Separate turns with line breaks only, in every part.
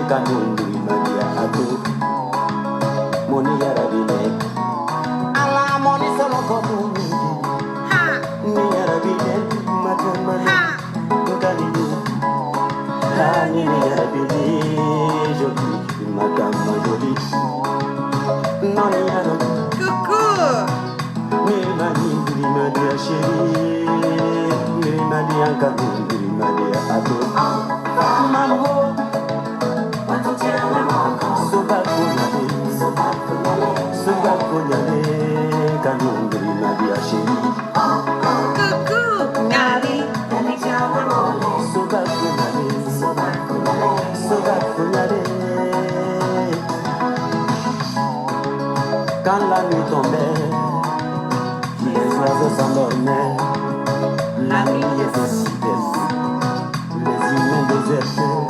kanundu madia atu moni yarabine ala moni solo komuni ni yarabine matamani ngalidu ni yarabine joli madame joli non yarabine
coucou
ni mani madia chérie ni madia kanundu madia atu mambo
coucou Nali
quand la nuit tombait, les oiseaux s'endormaient, la nuit était si belle, les humains désertaient,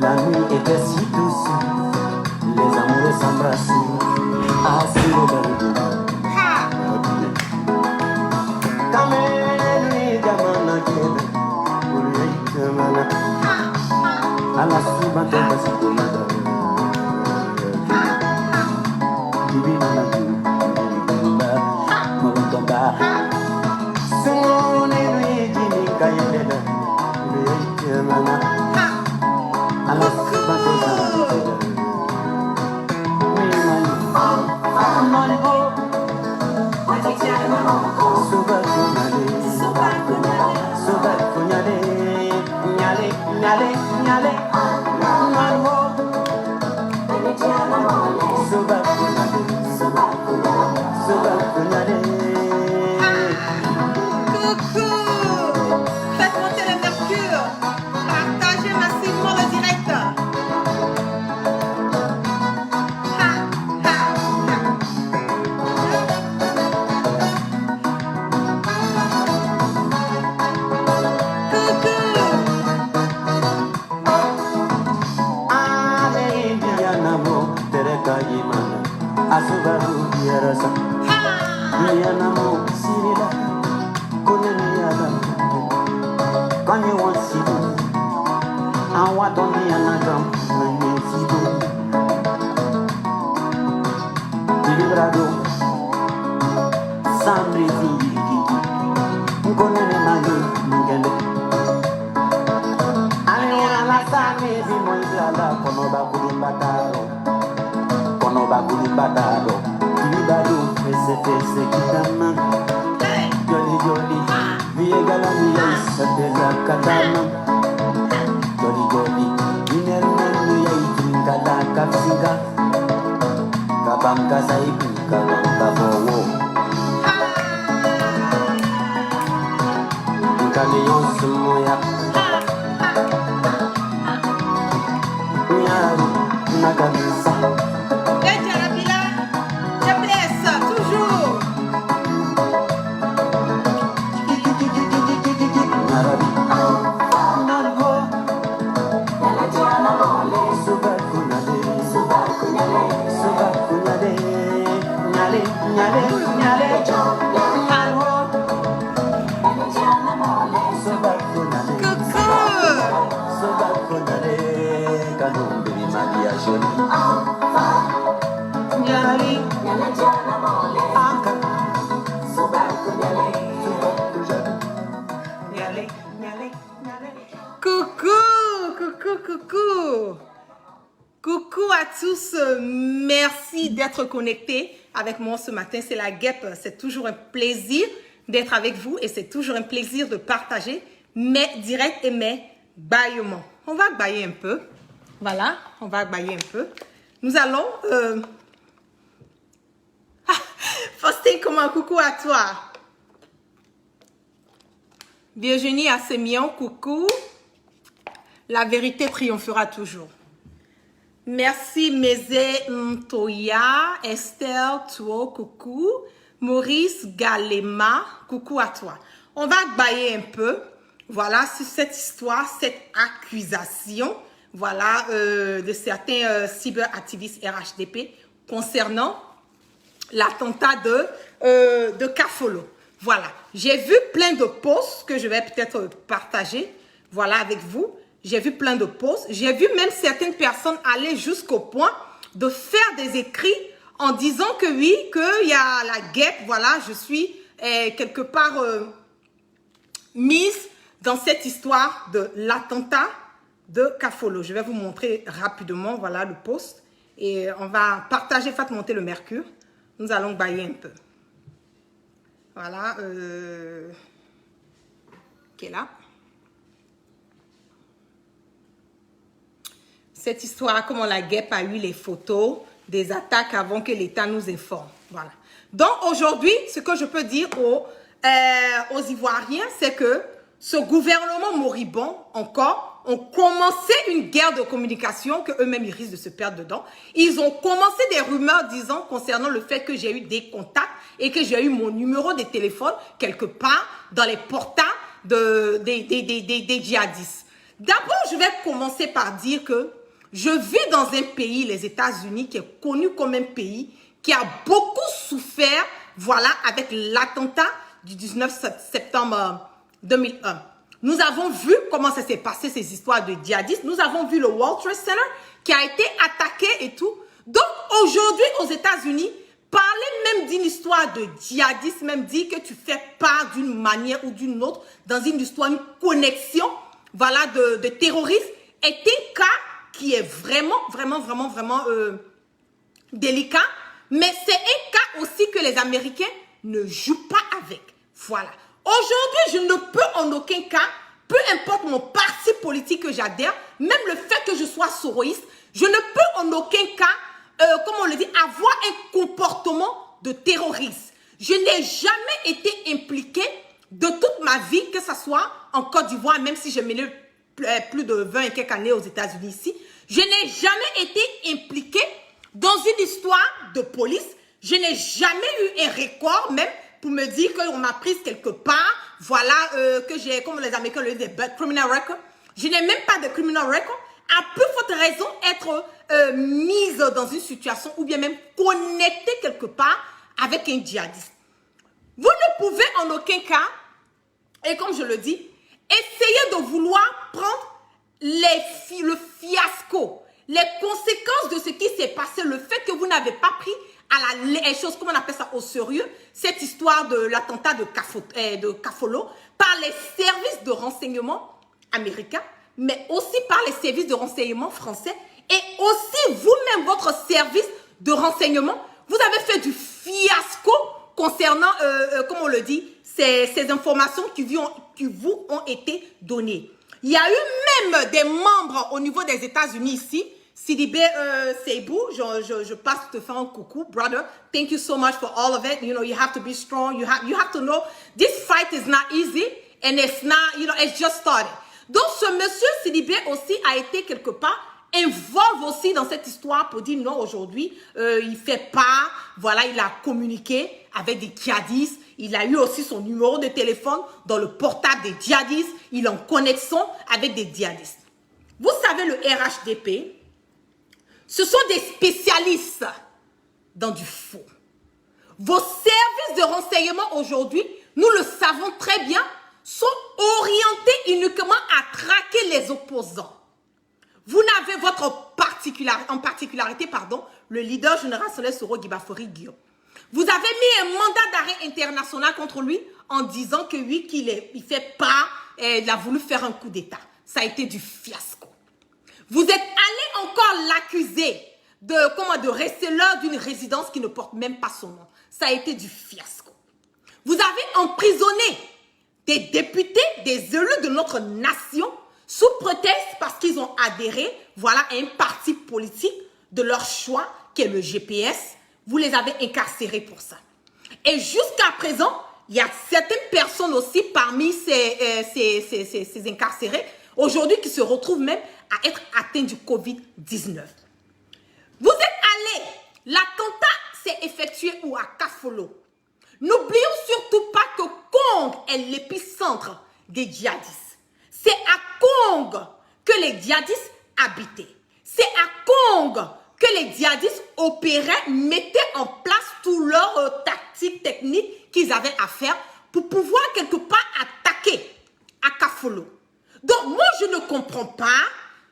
la nuit était si douce, les amoureux s'embrassaient, assis au bord de l'eau. Ala suba toba sikomada Dibi mana diba Mawuntomba Sungone nui jini kayeleda Uye mana Ala suba toba sikomada Mimani Mani ho Suba kunyale Suba kunyale Nyale nyale nyale
coucou faites monter le mercure partagez massivement le direct
Asubaru biarasa Dianamo sirila Kuneniada Kanye wansibu Awadoni anagam Nanesibu Dilibrado Samri zingiki Nkonene mani Mungende Aniona la same Vimoizala Konoba kulimbataro Konoba kulimbataro Kilibado Ese kitama Jolly jolly Viegala miya Isabella katama Jolly jolly Inerman miya Itingala kapsika Kabamka saiku Kabamka fowo Nkale yonsu moya Nyaru Nakamisa
Coucou à tous, merci d'être connectés avec moi ce matin, c'est la guêpe, c'est toujours un plaisir d'être avec vous et c'est toujours un plaisir de partager mes directs et mes bâillements. On va bailler un peu, voilà, on va bailler un peu. Nous allons... Faustine, comment? Coucou à toi. Virginie Assemion, coucou. La vérité triomphera toujours. Merci Mézé Mtoya, Esther Tuo, coucou. Maurice Galema, coucou à toi. On va bailler un peu, voilà, sur cette histoire, cette accusation, voilà, de certains cyberactivistes RHDP concernant l'attentat de Kafolo. Voilà, j'ai vu plein de posts que je vais peut-être partager, voilà, avec vous. j'ai vu plein de posts, j'ai vu même certaines personnes aller jusqu'au point de faire des écrits en disant que oui, qu'il y a la guêpe, voilà, je suis quelque part mise dans cette histoire de l'attentat de Kafolo. Je vais vous montrer rapidement, voilà le post. Et on va partager, faites monter le mercure. Nous allons bailler un peu. Voilà. Qui est là. Cette histoire, comment la guêpe a eu les photos des attaques avant que l'État nous informe. Voilà. Donc aujourd'hui, ce que je peux dire aux Ivoiriens, c'est que ce gouvernement moribond, encore, ont commencé une guerre de communication que eux-mêmes ils risquent de se perdre dedans. Ils ont commencé des rumeurs disant concernant le fait que j'ai eu des contacts et que j'ai eu mon numéro de téléphone quelque part dans les portails des djihadistes. D'abord, je vais commencer par dire que je vis dans un pays, les États-Unis, qui est connu comme un pays qui a beaucoup souffert, voilà, avec l'attentat du 19 septembre 2001. Nous avons vu comment ça s'est passé, ces histoires de djihadistes. Nous avons vu le World Trade Center qui a été attaqué et tout. Donc, aujourd'hui, aux États-Unis, parler même d'une histoire de djihadistes, même dire que tu fais part d'une manière ou d'une autre dans une histoire, une connexion, voilà, de terroristes, est un cas qui est vraiment délicat. Mais c'est un cas aussi que les Américains ne jouent pas avec. Voilà. Aujourd'hui, je ne peux en aucun cas, peu importe mon parti politique que j'adhère, même le fait que je sois soroïste, je ne peux en aucun cas, comme on le dit, avoir un comportement de terroriste. Je n'ai jamais été impliquée de toute ma vie, que ce soit en Côte d'Ivoire, même si j'ai mené plus de 20 et quelques années aux États-Unis ici, je n'ai jamais été impliquée dans une histoire de police. Je n'ai jamais eu un record même pour me dire qu'on m'a prise quelque part, voilà, que j'ai, comme les Américains le disent, des criminal record. Je n'ai même pas de criminal record. À plus forte raison, être mise dans une situation ou bien même connectée quelque part avec un djihadiste. Vous ne pouvez en aucun cas, et comme je le dis, essayer de vouloir prendre le fiasco, les conséquences de ce qui s'est passé, le fait que vous n'avez pas pris à les choses, comment on appelle ça, au sérieux, cette histoire de l'attentat de Kafolo, par les services de renseignement américains, mais aussi par les services de renseignement français, et aussi vous-même, votre service de renseignement, vous avez fait du fiasco concernant, comme on le dit, ces informations qui vous ont été données. Il y a eu même des membres au niveau des États-Unis ici, Sidibé Seibou, je passe te faire un coucou, brother. Thank you so much for all of it. You know, you have to be strong. You have to know this fight is not easy and it's not, you know, it's just started. Donc, ce monsieur Sidibé aussi a été quelque part involve aussi dans cette histoire pour dire non, aujourd'hui, il fait pas, voilà, il a communiqué avec des djihadistes, il a eu aussi son numéro de téléphone dans le portable des djihadistes, il est en connexion avec des djihadistes. Vous savez, le RHDP, ce sont des spécialistes dans du faux. Vos services de renseignement aujourd'hui, nous le savons très bien, sont orientés uniquement à traquer les opposants. Vous n'avez en particularité, le leader générationnel Soro Guibafori Guillaume. Vous avez mis un mandat d'arrêt international contre lui en disant que oui, il fait pas, il a voulu faire un coup d'État. Ça a été du fiasco. Vous êtes allé encore l'accuser de rester là d'une résidence qui ne porte même pas son nom. Ça a été du fiasco. Vous avez emprisonné des députés, des élus de notre nation sous prétexte parce qu'ils ont adhéré, voilà, à un parti politique de leur choix, qui est le GPS. Vous les avez incarcérés pour ça. Et jusqu'à présent, il y a certaines personnes aussi parmi ces incarcérés, aujourd'hui, qui se retrouvent même à être atteints du Covid-19. Vous êtes allés, l'attentat s'est effectué où? À Kafolo. N'oublions surtout pas que Kong est l'épicentre des djihadistes. C'est à Kong que les djihadistes habitaient. C'est à Kong que les djihadistes opéraient, mettaient en place toutes leurs tactiques techniques qu'ils avaient à faire pour pouvoir quelque part attaquer à Kafolo. Donc, moi, je ne comprends pas,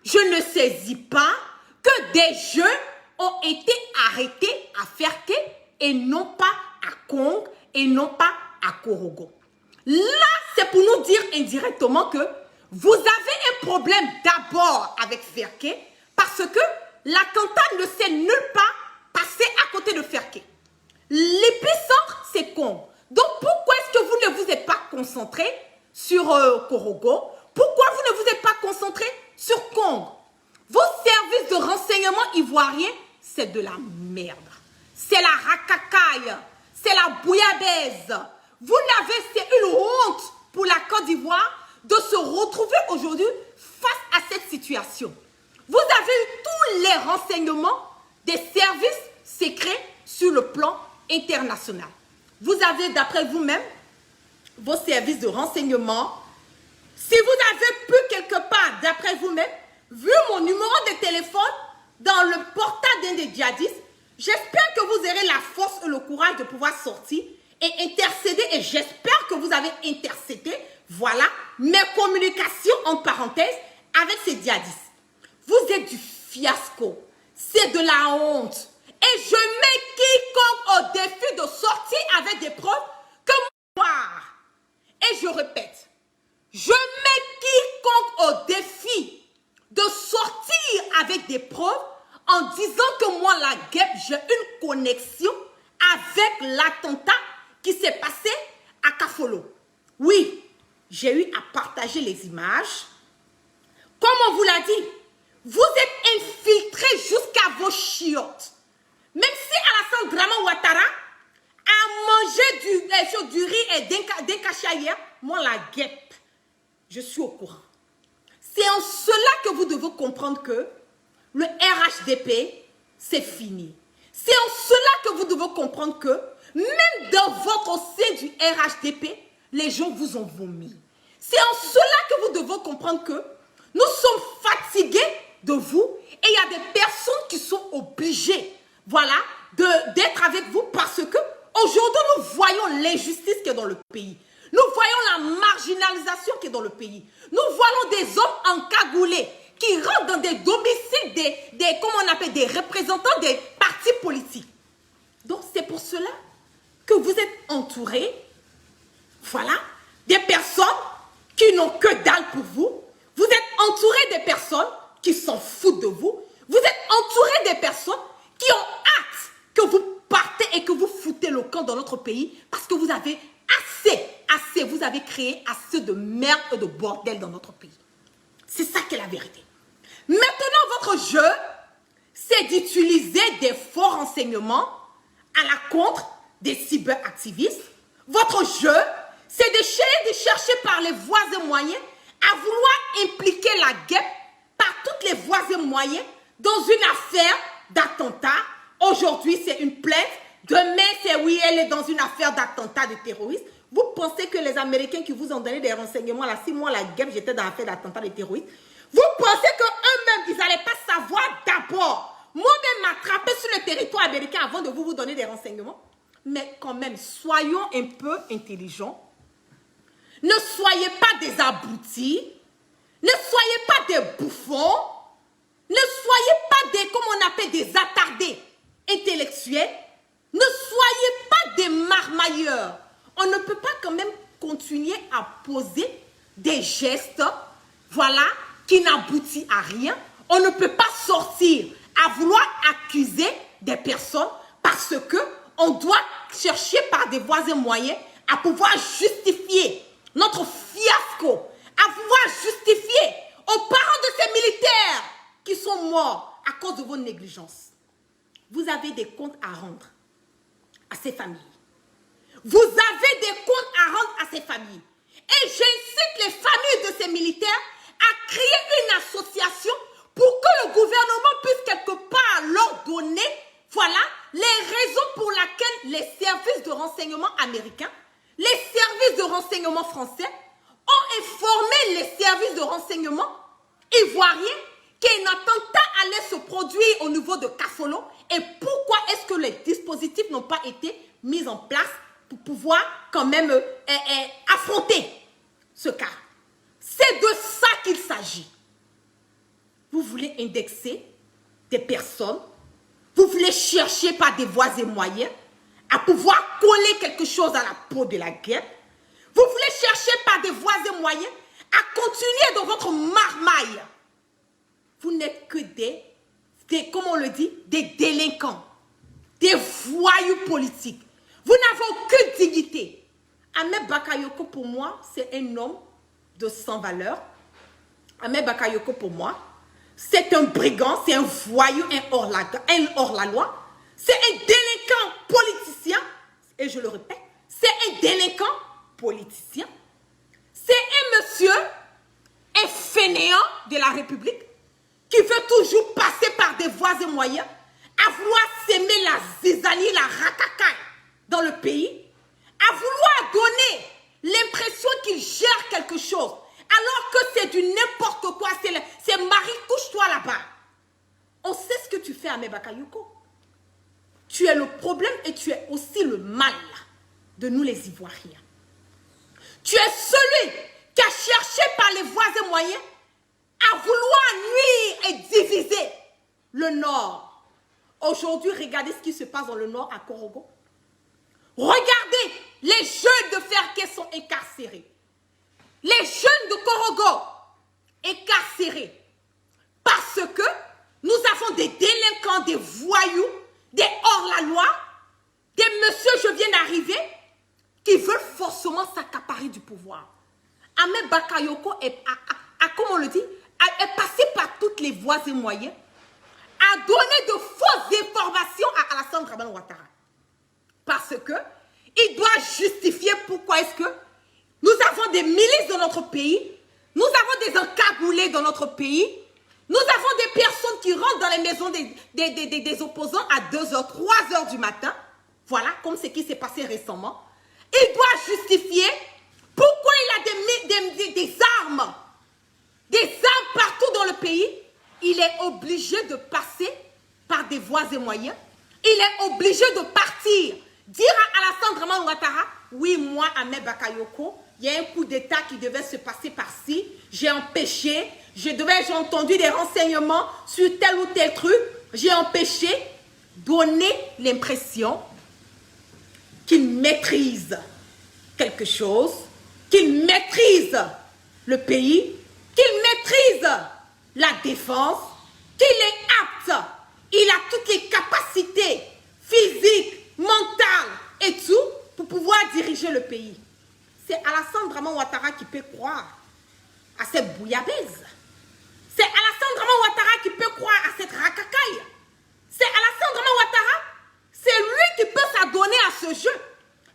je ne saisis pas que des jeunes ont été arrêtés à Ferké et non pas à Kong et non pas à Korogo. Là, c'est pour nous dire indirectement que vous avez un problème d'abord avec Ferké parce que l'attentat ne s'est nulle part passé à côté de Ferké. L'épicentre, c'est Kong. Donc, pourquoi est-ce que vous ne vous êtes pas concentré sur Korogo? Pourquoi vous ne vous êtes pas concentré sur Kong? Vos services de renseignement ivoiriens, c'est de la merde. C'est la racacaille. C'est la bouillabaisse. Vous n'avez, c'est une honte pour la Côte d'Ivoire de se retrouver aujourd'hui face à cette situation. Vous avez eu tous les renseignements des services secrets sur le plan international. Vous avez, d'après vous-même, vos services de renseignement. Si vous avez pu quelque part, d'après vous-même, vu mon numéro de téléphone dans le portable d'un des djihadistes, j'espère que vous aurez la force et le courage de pouvoir sortir et intercéder. Et j'espère que vous avez intercédé, voilà, mes communications en parenthèse avec ces djihadistes. Vous êtes du fiasco. C'est de la honte. Et je mets quiconque au défi de sortir avec des preuves que moi. Et je répète, je mets quiconque au défi de sortir avec des preuves en disant que moi, la guêpe, j'ai une connexion avec l'attentat qui s'est passé à Kafolo. Oui, j'ai eu à partager les images. Comme on vous l'a dit, vous êtes infiltrés jusqu'à vos chiottes. Même si Alassane Draman Ouattara a mangé du riz et d'un cachet hier, moi, la guêpe, je suis au courant. C'est en cela que vous devez comprendre que le RHDP, c'est fini. C'est en cela que vous devez comprendre que même dans votre sein du RHDP, les gens vous ont vomi. C'est en cela que vous devez comprendre que nous sommes fatigués de vous et il y a des personnes qui sont obligées, voilà, d'être avec vous parce que aujourd'hui nous voyons l'injustice qui est dans le pays. Nous voyons la marginalisation qui est dans le pays. Nous voyons des hommes encagoulés qui rentrent dans des domiciles, comment on appelle, des représentants des partis politiques. Donc c'est pour cela que vous êtes entourés, voilà, des personnes qui n'ont que dalle pour vous. Vous êtes entourés des personnes qui s'en foutent de vous. Vous êtes entourés des personnes qui ont hâte que vous partez et que vous foutez le camp dans notre pays parce que vous avez assez, vous avez créé assez de merde et de bordel dans notre pays. C'est ça qui est la vérité. Maintenant, votre jeu, c'est d'utiliser des faux renseignements à la contre des cyberactivistes. Votre jeu, c'est de chercher par les voies et moyens à vouloir impliquer la guêpe par toutes les voies et moyens dans une affaire d'attentat. Aujourd'hui, c'est une plainte. Demain, c'est oui, elle est dans une affaire d'attentat de terroristes. Vous pensez que les Américains qui vous ont donné des renseignements, là, si moi, la guêpe, j'étais dans l'affaire d'attentat de terroristes, vous pensez qu'eux-mêmes, ils n'allaient pas savoir d'abord, moi-même m'attraper sur le territoire américain avant de vous donner des renseignements? Mais quand même, soyons un peu intelligents. Ne soyez pas des abrutis. Ne soyez pas des bouffons. Ne soyez pas des, comme on appelle, des attardés intellectuels. Ne soyez pas des marmailleurs. On ne peut pas quand même continuer à poser des gestes, voilà, qui n'aboutissent à rien. On ne peut pas sortir à vouloir accuser des personnes parce que on doit chercher par des voies et moyens à pouvoir justifier notre fiasco, à pouvoir justifier aux parents de ces militaires qui sont morts à cause de vos négligences. Vous avez des comptes à rendre à ces familles. Vous avez des comptes à rendre à ces familles. Et j'incite les familles de ces militaires à créer une association pour que le gouvernement puisse quelque part leur donner, voilà, les raisons pour lesquelles les services de renseignement américains, les services de renseignement français ont informé les services de renseignement ivoiriens qu'un attentat allait se produire au niveau de Kafolo et pourquoi est-ce que les dispositifs n'ont pas été mis en place pour pouvoir quand même affronter ce cas. C'est de ça qu'il s'agit. Vous voulez indexer des personnes, vous voulez chercher par des voies et moyens à pouvoir coller quelque chose à la peau de la guêpe. Vous voulez chercher par des voies et moyens à continuer dans votre marmaille. Vous n'êtes que comment on le dit, des délinquants, des voyous politiques. Vous n'avez aucune dignité. Ahmed Bakayoko, pour moi, c'est un homme de sans valeur. Ahmed Bakayoko, pour moi, c'est un brigand, c'est un voyou, un hors-la-loi. C'est un délinquant politicien. Et je le répète, c'est un délinquant politicien. C'est un monsieur, un fainéant de la République qui veut toujours passer par des voies et moyens à vouloir s'aimer la zizanie, la racacaille dans le pays, à vouloir donner l'impression qu'il gère quelque chose, alors que c'est du n'importe quoi, c'est Marie, couche-toi là-bas. On sait ce que tu fais, Ahmed Bakayoko. Tu es le problème et tu es aussi le mal de nous les Ivoiriens. Tu es celui qui a cherché par les voies et moyens à vouloir nuire et diviser le Nord. Aujourd'hui, regardez ce qui se passe dans le Nord à Korogo. Regardez les jeunes de Ferké sont incarcérés. Les jeunes de Korogo incarcérés. Parce que nous avons des délinquants, des voyous, des hors-la-loi, des messieurs, je viens d'arriver, qui veulent forcément s'accaparer du pouvoir. Ahmed Bakayoko comme on le dit, est passé par toutes les voies et moyens, a donné de fausses informations à Alassane Dramane Ouattara. Parce que il doit justifier pourquoi est-ce que nous avons des milices dans notre pays, nous avons des encagoulés dans notre pays, nous avons des personnes qui rentrent dans les maisons des opposants à 2h, 3h du matin. Voilà, comme ce qui s'est passé récemment. Il doit justifier pourquoi il a des armes partout dans le pays. Il est obligé de passer par des voies et moyens. Il est obligé de partir. Dire à Alassane Dramane Ouattara, oui, moi, Ahmed Bakayoko, il y a un coup d'État qui devait se passer par-ci. J'ai empêché. J'ai entendu des renseignements sur tel ou tel truc. J'ai empêché. Donner l'impression qu'il maîtrise quelque chose, qu'il maîtrise le pays, qu'il maîtrise la défense, qu'il est apte, il a toutes les capacités physiques, mentales et tout pour pouvoir diriger le pays. C'est Alassane Dramane Ouattara qui peut croire à cette bouillabaisse. C'est Alassane Dramane Ouattara qui peut croire à cette racacaille. C'est Alassane Dramane Ouattara, c'est lui qui peut s'adonner à ce jeu.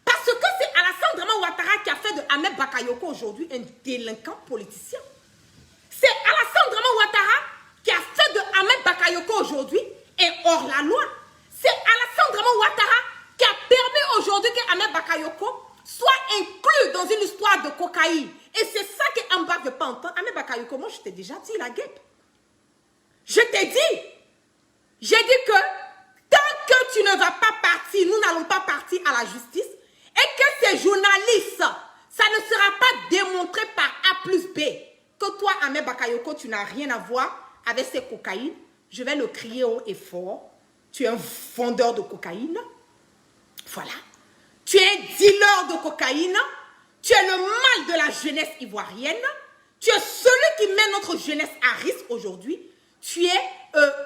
Parce que c'est Alassane Dramane Ouattara qui a fait de Ahmed Bakayoko aujourd'hui un délinquant politicien. C'est Alassane Dramane Ouattara qui a fait de Ahmed Bakayoko aujourd'hui un hors-la-loi. C'est Alassane Dramane Ouattara qui a permis aujourd'hui que Ahmed Bakayoko soit inclus dans une histoire de cocaïne. Et c'est ça que Amba ne veut pas entendre. Ahmed Bakayoko, moi je t'ai déjà dit la guêpe. Je t'ai dit. J'ai dit que tant que tu ne vas pas partir, nous n'allons pas partir à la justice, et que ces journalistes, ça ne sera pas démontré par A plus B, que toi, Ahmed Bakayoko, tu n'as rien à voir avec ces cocaïnes, je vais le crier haut et fort. Tu es un vendeur de cocaïne. Voilà. Tu es un dealer de cocaïne. Tu es le mal de la jeunesse ivoirienne. Tu es celui qui met notre jeunesse à risque aujourd'hui. Tu es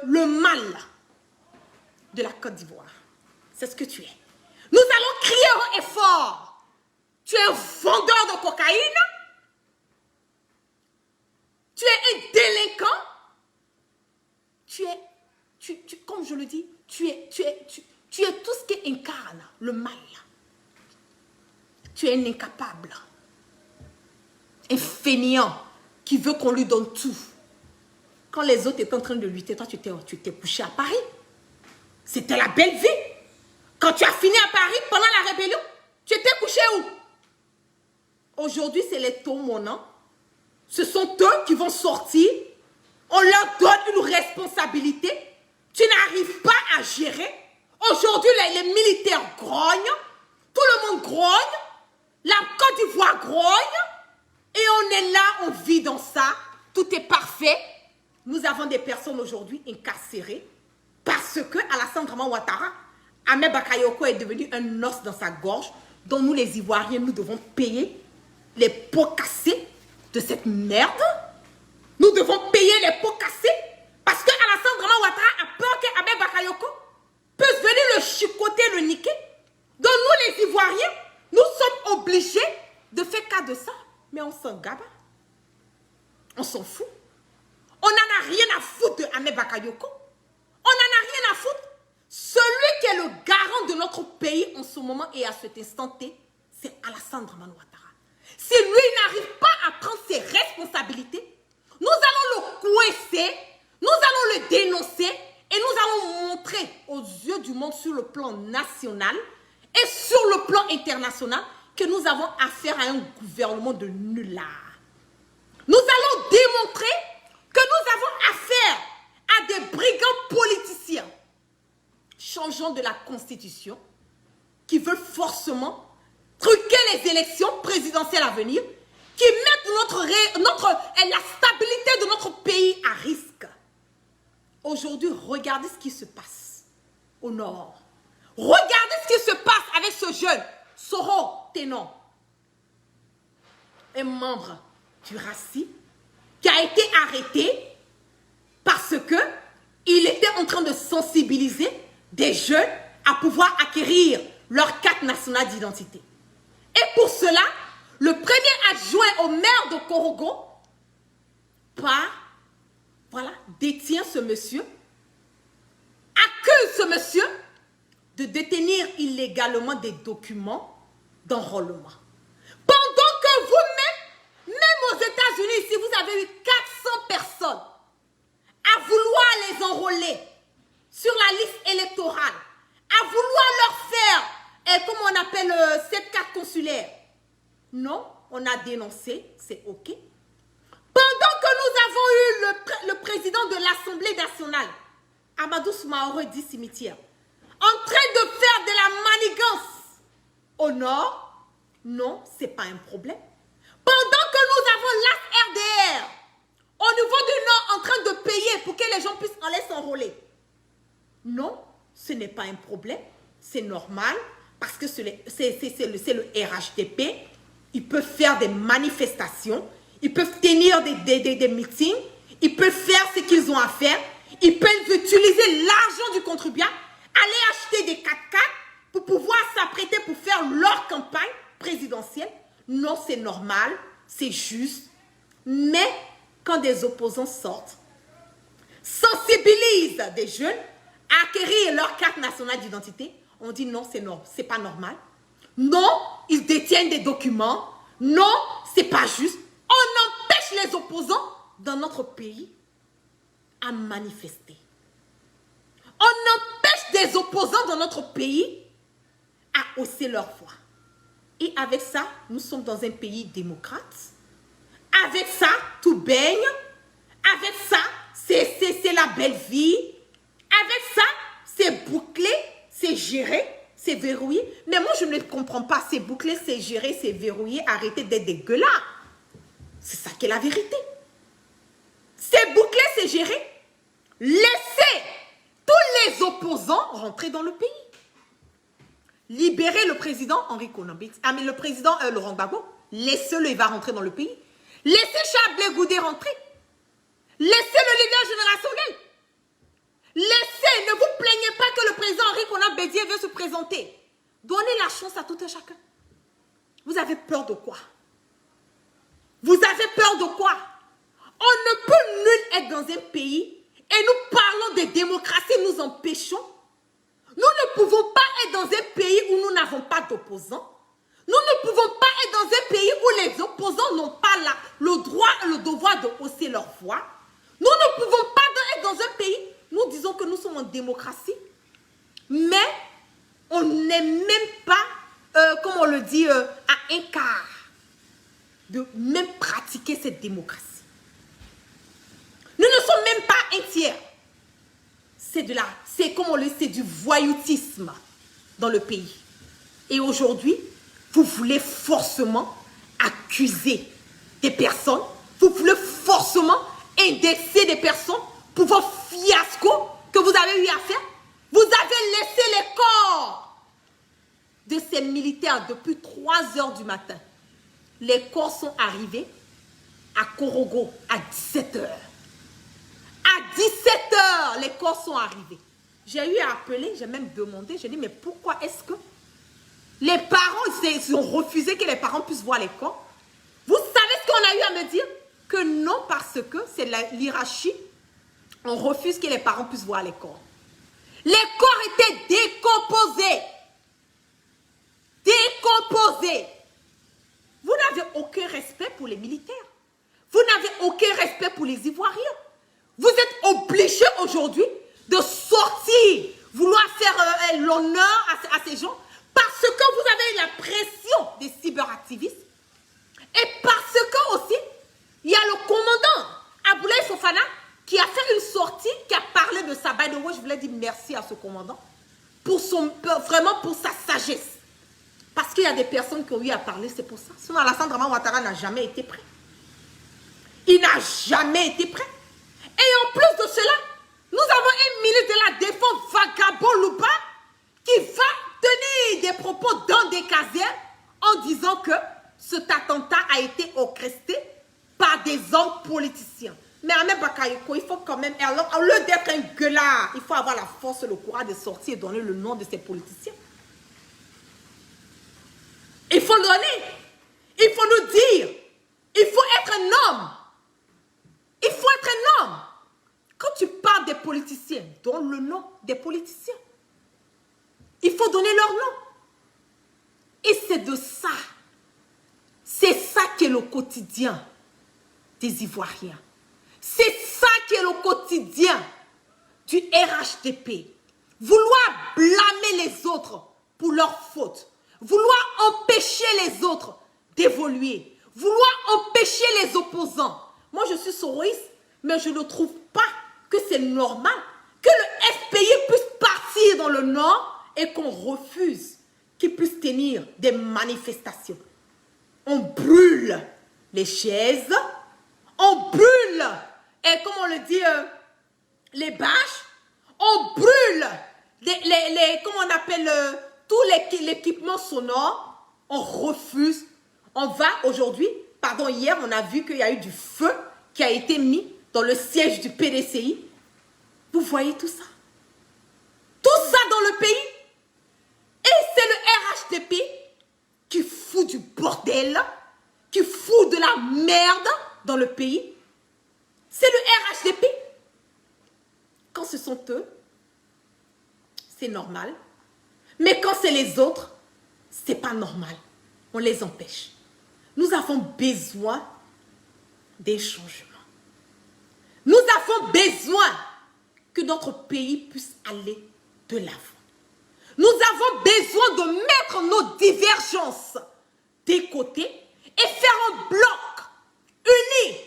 le mal de la Côte d'Ivoire. C'est ce que tu es. Nous allons crier haut et fort. Tu es un vendeur de cocaïne. Tu es un délinquant. Comme je le dis, tu es tout ce qui incarne le mal. Tu es un incapable. Un fainéant qui veut qu'on lui donne tout. Quand les autres étaient en train de lutter, toi, tu t'es couché à Paris. C'était la belle vie. Quand tu as fini à Paris, pendant la rébellion, tu étais couché où? Aujourd'hui, c'est les taux, mon nom. Ce sont eux qui vont sortir. On leur donne une responsabilité. Tu n'arrives pas à gérer. Aujourd'hui, les militaires grognent. Tout le monde grogne. La Côte d'Ivoire grogne. Et on est là, on vit dans ça, tout est parfait. Nous avons des personnes aujourd'hui incarcérées parce que Alassane Draman Ouattara, Ahmed Bakayoko est devenu un os dans sa gorge dont nous les Ivoiriens, nous devons payer les pots cassés de cette merde. Nous devons payer les pots cassés parce que Alassane Draman Ouattara a peur qu'Ahmed Bakayoko puisse venir le chicoter, le niquer. Donc nous les Ivoiriens, nous sommes obligés de faire cas de ça. Mais on s'en gabe. On s'en fout. On n'en a rien à foutre de Ahmed Bakayoko. On n'en a rien à foutre. Celui qui est le garant de notre pays en ce moment et à cet instant T, c'est Alassane Draman Ouattara. Si lui n'arrive pas à prendre ses responsabilités, nous allons le coincer, nous allons le dénoncer et nous allons montrer aux yeux du monde sur le plan national et sur le plan international que nous avons affaire à un gouvernement de nullards. Nous allons démontrer que nous avons affaire à des brigands politiciens changeant de la Constitution qui veulent forcément truquer les élections présidentielles à venir, qui mettent la stabilité de notre pays à risque. Aujourd'hui, regardez ce qui se passe au nord. Regardez ce qui se passe avec ce jeune Soro Ténon, un membre du RACI qui a été arrêté parce que il était en train de sensibiliser des jeunes à pouvoir acquérir leur carte nationale d'identité. Et pour cela, le premier adjoint au maire de Korogo détient ce monsieur, accuse ce monsieur de détenir illégalement des documents d'enrôlement. Pendant que vous-même, même aux États-Unis, si vous avez eu 400 personnes à vouloir les enrôler sur la liste électorale, à vouloir leur faire, comment on appelle, cette carte consulaire. Non, on a dénoncé, c'est OK. Pendant que nous avons eu le président de l'Assemblée nationale, Amadou Soumaoro dit cimetière, en train de faire de la manigance au nord, non, ce n'est pas un problème. Pendant que nous avons l'AFRDR au niveau du nord en train de payer pour que les gens puissent aller s'enrôler, non, ce n'est pas un problème, c'est normal, parce que c'est le RHDP, ils peuvent faire des manifestations, ils peuvent tenir des meetings, ils peuvent faire ce qu'ils ont à faire, ils peuvent utiliser l'argent du contribuable, aller acheter des 4x4 pour pouvoir s'apprêter pour faire leur campagne présidentielle. Non, c'est normal, c'est juste, mais quand des opposants sortent, sensibilisent des jeunes à acquérir leur carte nationale d'identité, on dit non, c'est pas normal. Non, ils détiennent des documents. Non, c'est pas juste. On empêche les opposants dans notre pays à manifester. On empêche des opposants dans notre pays à hausser leur voix. Et avec ça, nous sommes dans un pays démocrate. Avec ça, tout baigne. Avec ça, c'est la belle vie. Avec ça, c'est bouclé, c'est géré, c'est verrouillé. Mais moi, je ne comprends pas. C'est bouclé, c'est géré, c'est verrouillé. Arrêtez d'être dégueulasse. C'est ça qui est la vérité. C'est bouclé, c'est géré. Laissez tous les opposants rentrer dans le pays. Libérez le président Henri Konan Bédié, mais le président Laurent Gbagbo. Laissez-le, il va rentrer dans le pays. Laissez Charles Goudé rentrer. Laissez le leader générationnel. Laissez, ne vous plaignez pas que le président Henri Konan Bédié veut se présenter. Donnez la chance à tout un chacun. Vous avez peur de quoi? Vous avez peur de quoi? On ne peut nul être dans un pays et nous parlons de démocratie, nous empêchons. Nous ne pouvons pas être dans un pays où nous n'avons pas d'opposants. Nous ne pouvons pas être dans un pays où les opposants n'ont pas le droit et le devoir de hausser leur voix. Nous ne pouvons pas être dans un pays, nous disons que nous sommes en démocratie, mais on n'est même pas, comme on le dit, à un quart de même pratiquer cette démocratie. Nous ne sommes même pas un tiers. C'est comme on le sait, du voyoutisme dans le pays. Et aujourd'hui, vous voulez forcément accuser des personnes, vous voulez forcément indexer des personnes pour vos fiascos que vous avez eu à faire. Vous avez laissé les corps de ces militaires depuis 3 heures du matin. Les corps sont arrivés à Korogo à 17 heures. À 17 heures, les corps sont arrivés. J'ai eu à appeler, j'ai même demandé, j'ai dit, mais pourquoi est-ce que les parents, ils ont refusé que les parents puissent voir les corps? Vous savez ce qu'on a eu à me dire? Que non, parce que c'est l'hierarchie. On refuse que les parents puissent voir les corps. Les corps étaient décomposés. Décomposés. Vous n'avez aucun respect pour les militaires. Vous n'avez aucun respect pour les Ivoiriens. Vous êtes obligés aujourd'hui de sortir, vouloir faire l'honneur à ces gens parce que vous avez la pression des cyberactivistes et parce que aussi, il y a le commandant Aboulaye Fofana qui a fait une sortie, qui a parlé de ça. By the way, je voulais dire merci à ce commandant vraiment pour sa sagesse. Parce qu'il y a des personnes qui ont eu à parler, c'est pour ça. Sinon, Alassane Draman Ouattara n'a jamais été prêt. Il n'a jamais été prêt. Et en plus de cela, nous avons un ministre de la Défense, vagabond Loupa, qui va tenir des propos dans des casernes en disant que cet attentat a été orchestré par des hommes politiciens. Mais Ahmed Bakayoko, il faut quand même, alors, au lieu d'être un gueulard, il faut avoir la force et le courage de sortir et donner le nom de ces politiciens. Il faut le donner. Il faut nous dire. Il faut être un homme. Il faut être un homme. Quand tu parles des politiciens, donne le nom des politiciens. Il faut donner leur nom. Et c'est de ça. C'est ça qui est le quotidien des Ivoiriens. C'est ça qui est le quotidien du RHDP. Vouloir blâmer les autres pour leurs fautes. Vouloir empêcher les autres d'évoluer. Vouloir empêcher les opposants. Moi, je suis soroïste, mais je ne trouve pas que c'est normal que le FPI puisse partir dans le Nord et qu'on refuse qu'il puisse tenir des manifestations. On brûle les chaises, on brûle, et comme on le dit, les bâches, on brûle comment on appelle, tout l'équipement sonore, on refuse. On va aujourd'hui, pardon, hier, on a vu qu'il y a eu du feu qui a été mis dans le siège du PDCI. Vous voyez tout ça? Tout ça dans le pays. Et c'est le RHDP qui fout du bordel, qui fout de la merde dans le pays. C'est le RHDP. Quand ce sont eux, c'est normal. Mais quand c'est les autres, c'est pas normal. On les empêche. Nous avons besoin des changements. Nous avons besoin que notre pays puisse aller de l'avant. Nous avons besoin de mettre nos divergences de côté et faire un bloc uni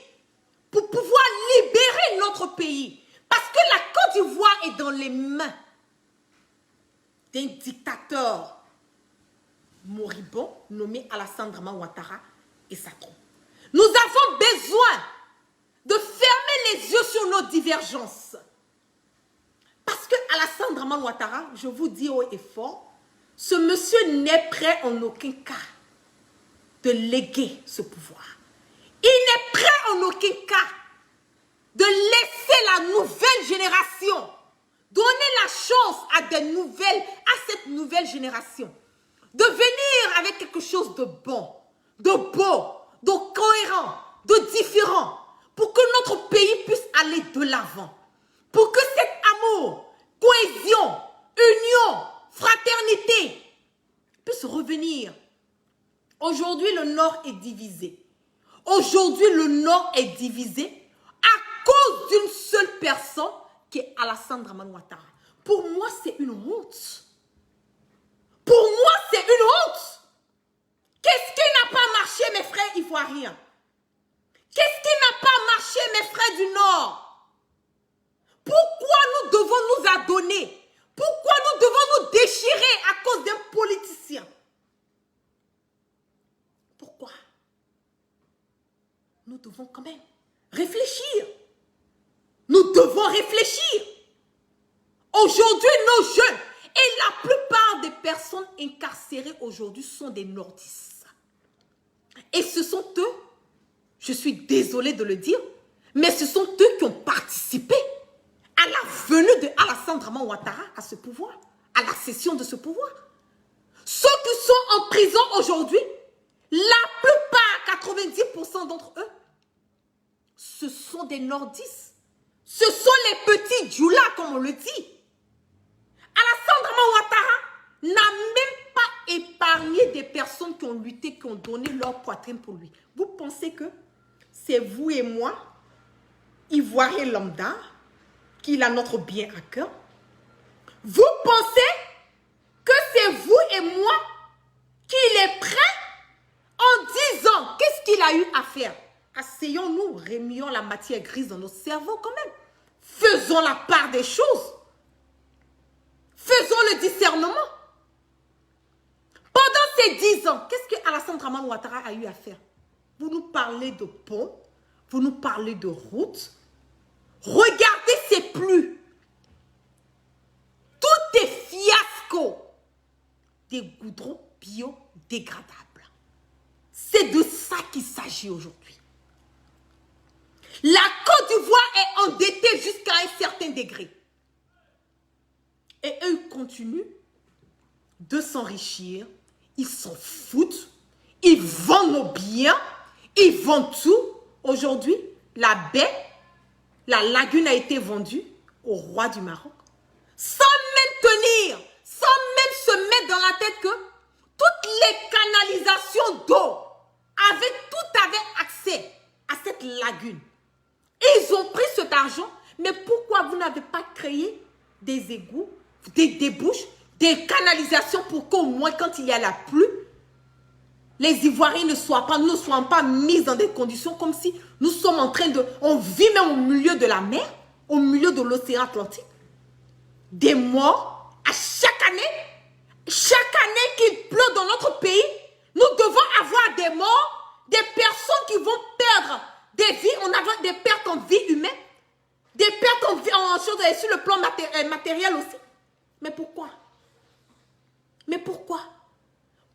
pour pouvoir libérer notre pays. Parce que la Côte d'Ivoire est dans les mains d'un dictateur moribond nommé Alassane Draman Ouattara et sa troupe. Nous avons besoin de fermer les yeux sur nos divergences. Parce que Alassane Draman Ouattara, je vous dis haut et fort, ce monsieur n'est prêt en aucun cas de léguer ce pouvoir. Il n'est prêt en aucun cas de laisser la nouvelle génération, donner la chance à cette nouvelle génération de venir avec quelque chose de bon, de beau, de cohérent, de différent, pour que notre pays puisse aller de l'avant, pour que cet amour, cohésion, union, fraternité puisse revenir. Aujourd'hui, le Nord est divisé. Aujourd'hui, le Nord est divisé à cause d'une seule personne qui est Alassane Draman Ouattara. Pour moi, c'est une honte. Pour moi, c'est une honte. Qu'est-ce qui n'a pas marché, mes frères ivoiriens? Qu'est-ce qui n'a pas marché, mes frères du Nord? Pourquoi nous devons nous adonner? Pourquoi nous devons nous déchirer à cause d'un politicien? Pourquoi? nous devons quand même réfléchir. Nous devons réfléchir. Aujourd'hui, nos jeunes et la plupart des personnes incarcérées aujourd'hui sont des nordistes. Et ce sont eux, je suis désolée de le dire, mais ce sont eux qui ont participé à la venue de Alassane Draman Ouattara à ce pouvoir, à la cession de ce pouvoir. Ceux qui sont en prison aujourd'hui, la plupart, 90% d'entre eux, ce sont des nordistes. Ce sont les petits djoulas, comme on le dit. Alassane Draman Ouattara n'a même pas épargné des personnes qui ont lutté, qui ont donné leur poitrine pour lui. Vous pensez que c'est vous et moi, Ivoiriens lambda, qu'il a notre bien à cœur? Vous pensez que c'est vous et moi qu'il est prêt en 10 ans? Qu'est-ce qu'il a eu à faire? Asseyons-nous, remuons la matière grise dans nos cerveaux quand même. Faisons la part des choses. Faisons le discernement. Pendant ces 10 ans, qu'est-ce que Alassane Draman Ouattara a eu à faire? Vous nous parlez de ponts, vous nous parlez de routes. Regardez ces pluies. Tout est fiasco. Des goudrons biodégradables. C'est de ça qu'il s'agit aujourd'hui. La Côte d'Ivoire est endettée jusqu'à un certain degré. Et eux, ils continuent de s'enrichir. Ils s'en foutent. Ils vendent nos biens. Ils vendent tout. Aujourd'hui, la baie, la lagune a été vendue au roi du Maroc. Sans même tenir, sans même se mettre dans la tête que toutes les canalisations d'eau avaient accès à cette lagune. Et ils ont pris cet argent. Mais pourquoi vous n'avez pas créé des égouts, des débouches, des canalisations pour qu'au moins quand il y a la pluie, les Ivoiriens ne soient pas mis dans des conditions comme si nous sommes en train de... On vit même au milieu de la mer, au milieu de l'océan Atlantique. Des morts à chaque année qu'il pleut dans notre pays, nous devons avoir des morts, des personnes qui vont perdre des vies, on a des pertes en vie humaine, des pertes en choses sur le plan matériel aussi. Mais pourquoi? Mais pourquoi?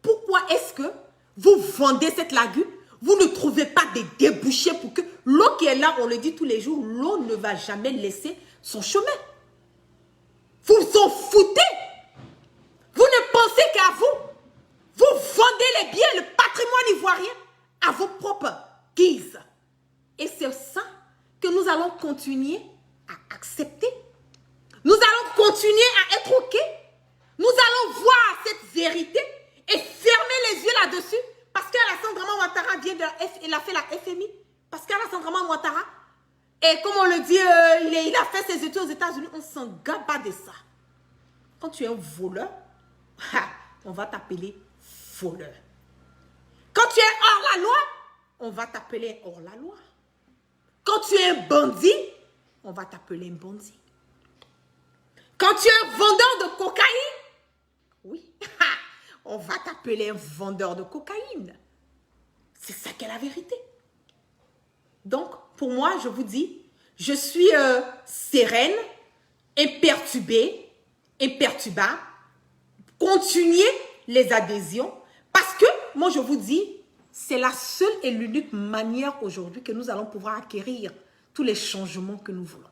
Pourquoi est-ce que vous vendez cette lagune? Vous ne trouvez pas des débouchés pour que l'eau qui est là, on le dit tous les jours, l'eau ne va jamais laisser son chemin. Vous vous en foutez. Vous ne pensez qu'à vous. Vous vendez les biens, le patrimoine ivoirien à vos propres guises. Et c'est ça que nous allons continuer à accepter. Nous allons continuer à être OK. Nous allons voir cette vérité et fermer les yeux là-dessus. Parce qu'Alassane Draman Ouattara vient il a fait la FMI. Parce qu'Alassane Draman Ouattara, et comme on le dit, il a fait ses études aux États-Unis. On s'en gaba de ça. Quand tu es un voleur, on va t'appeler voleur. Quand tu es hors la loi, on va t'appeler hors la loi. Quand tu es un bandit, on va t'appeler un bandit. Quand tu es un vendeur de cocaïne, oui, on va t'appeler un vendeur de cocaïne. C'est ça qu'est la vérité. Donc, pour moi, je vous dis, je suis sereine, imperturbée, imperturbable. Continuez les adhésions parce que, moi, je vous dis, c'est la seule et l'unique manière aujourd'hui que nous allons pouvoir acquérir tous les changements que nous voulons.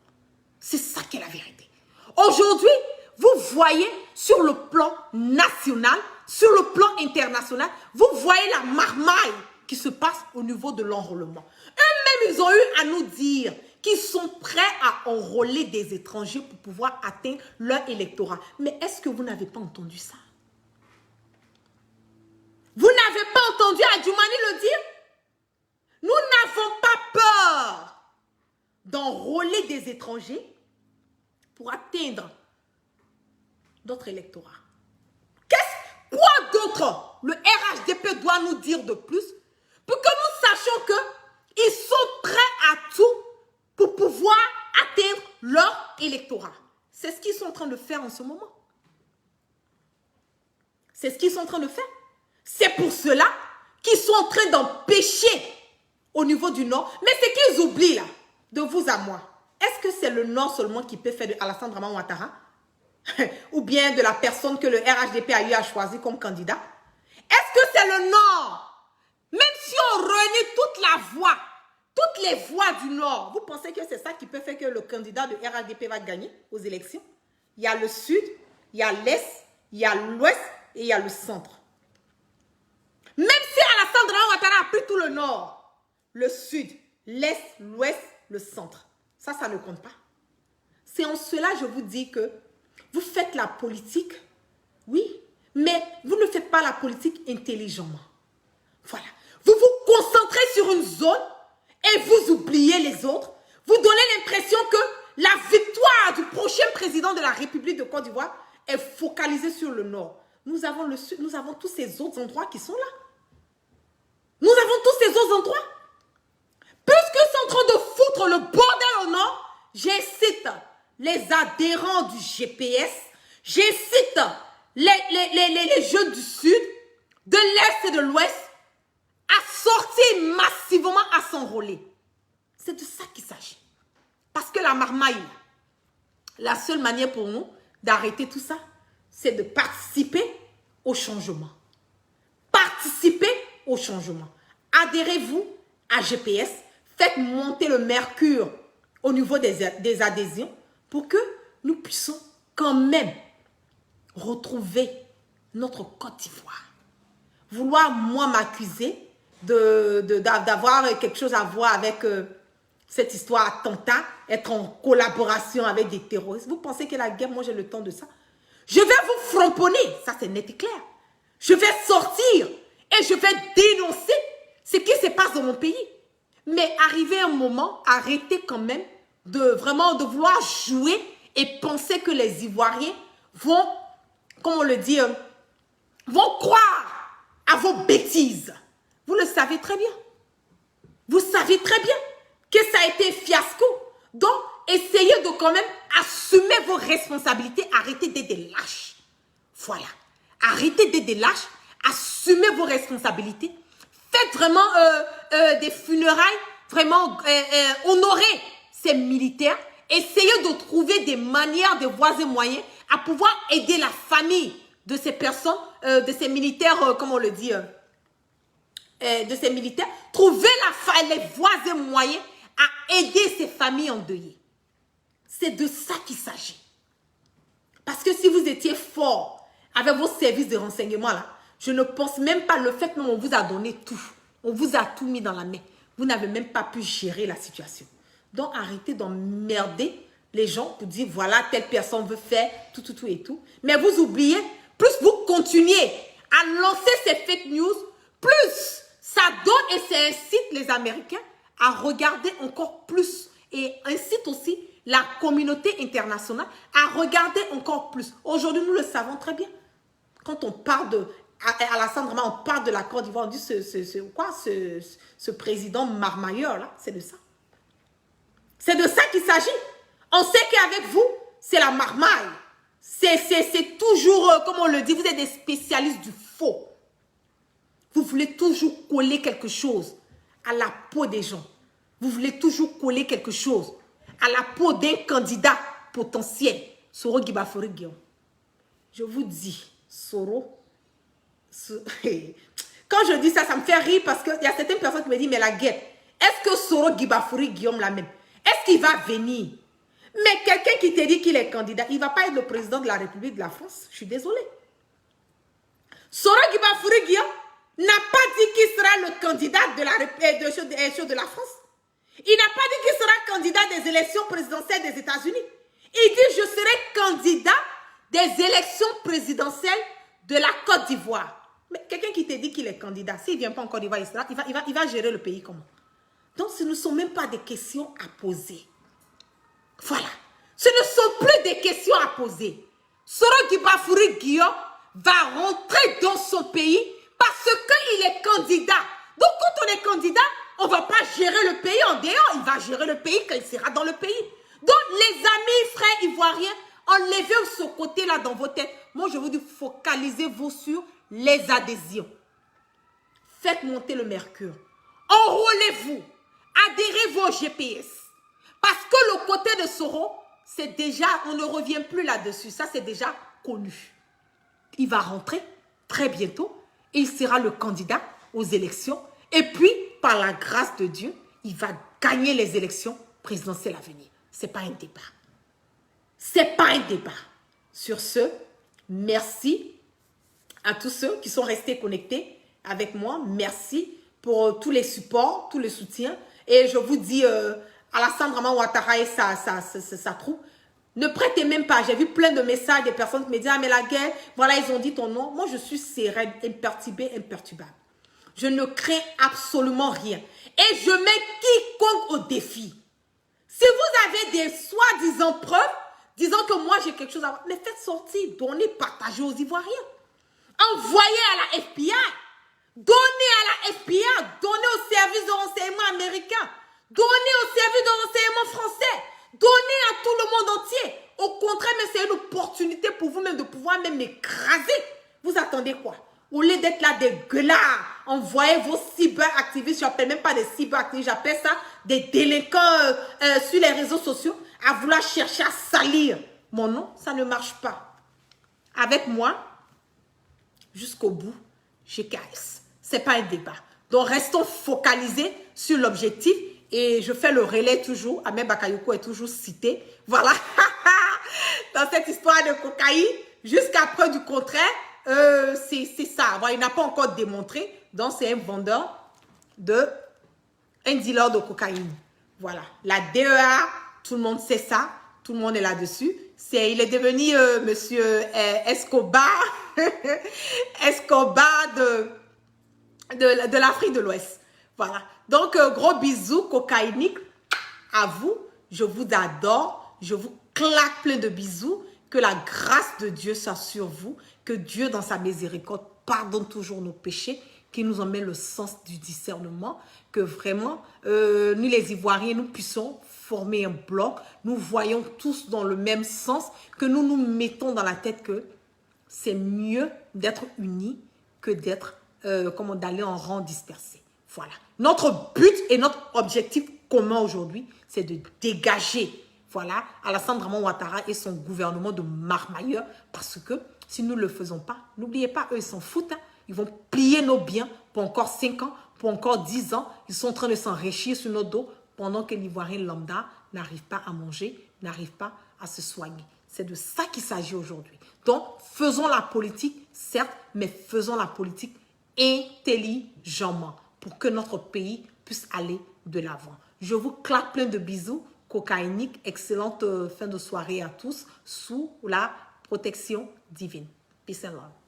C'est ça qui est la vérité. Aujourd'hui, vous voyez sur le plan national, sur le plan international, vous voyez la marmaille qui se passe au niveau de l'enrôlement. Eux-mêmes, ils ont eu à nous dire qu'ils sont prêts à enrôler des étrangers pour pouvoir atteindre leur électorat. Mais est-ce que vous n'avez pas entendu ça? Vous n'avez pas entendu Adjoumani le dire? Nous n'avons pas peur d'enrôler des étrangers pour atteindre notre électorat. Quoi d'autre le RHDP doit nous dire de plus pour que nous sachions qu'ils sont prêts à tout pour pouvoir atteindre leur électorat? C'est ce qu'ils sont en train de faire en ce moment. C'est ce qu'ils sont en train de faire. C'est pour cela qu'ils sont en train d'empêcher au niveau du Nord. Mais ce qu'ils oublient là, de vous à moi, est-ce que c'est le Nord seulement qui peut faire de Alassane Draman Ouattara? Ou bien de la personne que le RHDP a eu à choisir comme candidat? Est-ce que c'est le Nord? Même si on réunit toute la voix, toutes les voix du Nord, vous pensez que c'est ça qui peut faire que le candidat de RHDP va gagner aux élections? Il y a le Sud, il y a l'Est, il y a l'Ouest et il y a le Centre. Même si Alassane Draman Ouattara a pris tout le Nord, le Sud, l'Est, l'Ouest, le Centre, ça ne compte pas. C'est en cela je vous dis que vous faites la politique, oui, mais vous ne faites pas la politique intelligemment. Voilà. Vous vous concentrez sur une zone et vous oubliez les autres. Vous donnez l'impression que la victoire du prochain président de la République de Côte d'Ivoire est focalisée sur le Nord. Nous avons le Sud, nous avons tous ces autres endroits qui sont là. Nous avons tous ces autres endroits. Puisqu'ils sont en train de foutre le bordel au Nord, j'incite les adhérents du GPS, j'incite les jeunes du Sud, de l'Est et de l'Ouest à sortir massivement à s'enrôler. C'est de ça qu'il s'agit. Parce que la marmaille, la seule manière pour nous d'arrêter tout ça, c'est de participer au changement. Participez au changement. Adhérez-vous à GPS, faites monter le mercure au niveau des adhésions pour que nous puissions quand même retrouver notre Côte d'Ivoire. Vouloir, moi, m'accuser d'avoir quelque chose à voir avec cette histoire attentat, être en collaboration avec des terroristes. Vous pensez que la guerre, moi, j'ai le temps de ça? Je vais vous fromponner, ça c'est net et clair. Je vais sortir et je vais dénoncer ce qui se passe dans mon pays. Mais arrivé un moment, arrêtez quand même de vouloir jouer et penser que les Ivoiriens vont, comment on le dit, vont croire à vos bêtises. Vous le savez très bien. Vous savez très bien que ça a été un fiasco. Donc, essayez de quand même assumer vos responsabilités. Arrêtez d'être des lâches. Voilà. Arrêtez d'être des lâches. Assumez vos responsabilités. Faites vraiment des funérailles. Vraiment honorer ces militaires. Essayez de trouver des manières, des voies et moyens à pouvoir aider la famille de ces personnes, de ces militaires, comment on le dit, de ces militaires. Trouvez les voies et moyens à aider ces familles endeuillées. C'est de ça qu'il s'agit. Parce que si vous étiez fort avec vos services de renseignement, là, je ne pense même pas le fait qu'on vous a donné tout. On vous a tout mis dans la main. Vous n'avez même pas pu gérer la situation. Donc, arrêtez d'emmerder les gens pour dire, voilà, telle personne veut faire tout et tout. Mais vous oubliez, plus vous continuez à lancer ces fake news, plus ça donne et ça incite les Américains à regarder encore plus et incite aussi la communauté internationale à regarder encore plus. Aujourd'hui, nous le savons très bien. Quand on parle de Alassane Draman, on parle de la Côte d'Ivoire, on dit ce président marmailleur là, c'est de ça. C'est de ça qu'il s'agit. On sait qu'avec vous, c'est la marmaille. C'est toujours, comme on le dit, vous êtes des spécialistes du faux. Vous voulez toujours coller quelque chose à la peau des gens. Vous voulez toujours coller quelque chose à la peau d'un candidat potentiel. Soro Guibafori Guillaume. Je vous dis, Soro, quand je dis ça, ça me fait rire parce qu'il y a certaines personnes qui me disent, mais la guerre, est-ce que Soro Guibafori Guillaume la même, est-ce qu'il va venir? Mais quelqu'un qui te dit qu'il est candidat, il ne va pas être le président de la République de la France. Je suis désolée. Soro Guibafori Guillaume n'a pas dit qu'il sera le candidat de la France. Il n'a pas dit qu'il sera candidat des élections présidentielles des États-Unis. Il dit, je serai candidat des élections présidentielles de la Côte d'Ivoire. Mais quelqu'un qui te dit qu'il est candidat, s'il ne vient pas en Côte d'Ivoire, il va gérer le pays comment? Donc, ce ne sont même pas des questions à poser. Voilà. Ce ne sont plus des questions à poser. Soro Guibafori Guillaume va rentrer dans son pays parce qu'il est candidat. Donc, quand on est candidat, on ne va pas gérer le pays en dehors. Il va gérer le pays quand il sera dans le pays. Donc, les amis, frères ivoiriens, enlevez ce côté-là dans vos têtes. Moi, je vous dis, focalisez-vous sur les adhésions. Faites monter le mercure. enrôlez-vous, adhérez vos GPS. Parce que le côté de Soro, c'est déjà, on ne revient plus là-dessus. Ça, c'est déjà connu. Il va rentrer très bientôt et il sera le candidat aux élections. Et puis, par la grâce de Dieu, il va gagner les élections présidentielles à venir. Ce n'est pas un débat. Ce n'est pas un débat. Sur ce, merci à tous ceux qui sont restés connectés avec moi. Merci pour tous les supports, tous les soutiens. Et je vous dis, Alassane Draman Ouattara et sa troupe, ne prêtez même pas. J'ai vu plein de messages des personnes qui me disent, ah mais la guerre, voilà, ils ont dit ton nom. Moi, je suis sereine, imperturbable. Je ne crains absolument rien. Et je mets quiconque au défi. Si vous avez des soi-disant preuves, disant que moi j'ai quelque chose à voir, mais faites sortir, donnez, partagez aux Ivoiriens. Envoyez à la FBI. Donnez à la FBI. Donnez au service de renseignement américain. Donnez au service de renseignement français. Donnez à tout le monde entier. Au contraire, mais c'est une opportunité pour vous-même de pouvoir même m'écraser. Vous attendez quoi? Au lieu d'être là des gueulards, envoyez vos cyberactivistes, je n'appelle même pas des cyberactivistes, j'appelle ça des délinquants sur les réseaux sociaux, à vouloir chercher à salir mon nom, ça ne marche pas. Avec moi, jusqu'au bout, GKS. Ce n'est pas un débat. Donc, restons focalisés sur l'objectif et je fais le relais toujours. Ahmed Bakayoko est toujours cité. Voilà. Dans cette histoire de cocaïne, jusqu'à preuve du contraire, c'est ça. Voilà, il n'a pas encore démontré. Donc, c'est un vendeur un dealer de cocaïne. Voilà. La DEA, tout le monde sait ça. Tout le monde est là-dessus. Il est devenu monsieur Escobar. Escobar de l'Afrique de l'Ouest. Voilà. Donc, gros bisous cocaïniques à vous. Je vous adore. Je vous claque plein de bisous. Que la grâce de Dieu soit sur vous. Que Dieu, dans sa miséricorde, pardonne toujours nos péchés. Qu'il nous emmène le sens du discernement. Que vraiment, nous les Ivoiriens, nous puissions former un bloc. Nous voyons tous dans le même sens. Que nous nous mettons dans la tête que c'est mieux d'être unis que d'être, d'aller en rang dispersé. Voilà. Notre but et notre objectif commun aujourd'hui, c'est de dégager, voilà, Alassane Draman Ouattara et son gouvernement de marmailleurs, parce que si nous ne le faisons pas, n'oubliez pas, eux, ils s'en foutent, hein. Ils vont plier nos biens pour encore 5 ans, pour encore 10 ans. Ils sont en train de s'enrichir sur nos dos pendant que l'Ivoirien lambda n'arrive pas à manger, n'arrive pas à se soigner. C'est de ça qu'il s'agit aujourd'hui. Donc, faisons la politique, certes, mais faisons la politique intelligemment pour que notre pays puisse aller de l'avant. Je vous claque plein de bisous cocaïniques. Excellente fin de soirée à tous sous la protection divine. Peace and love.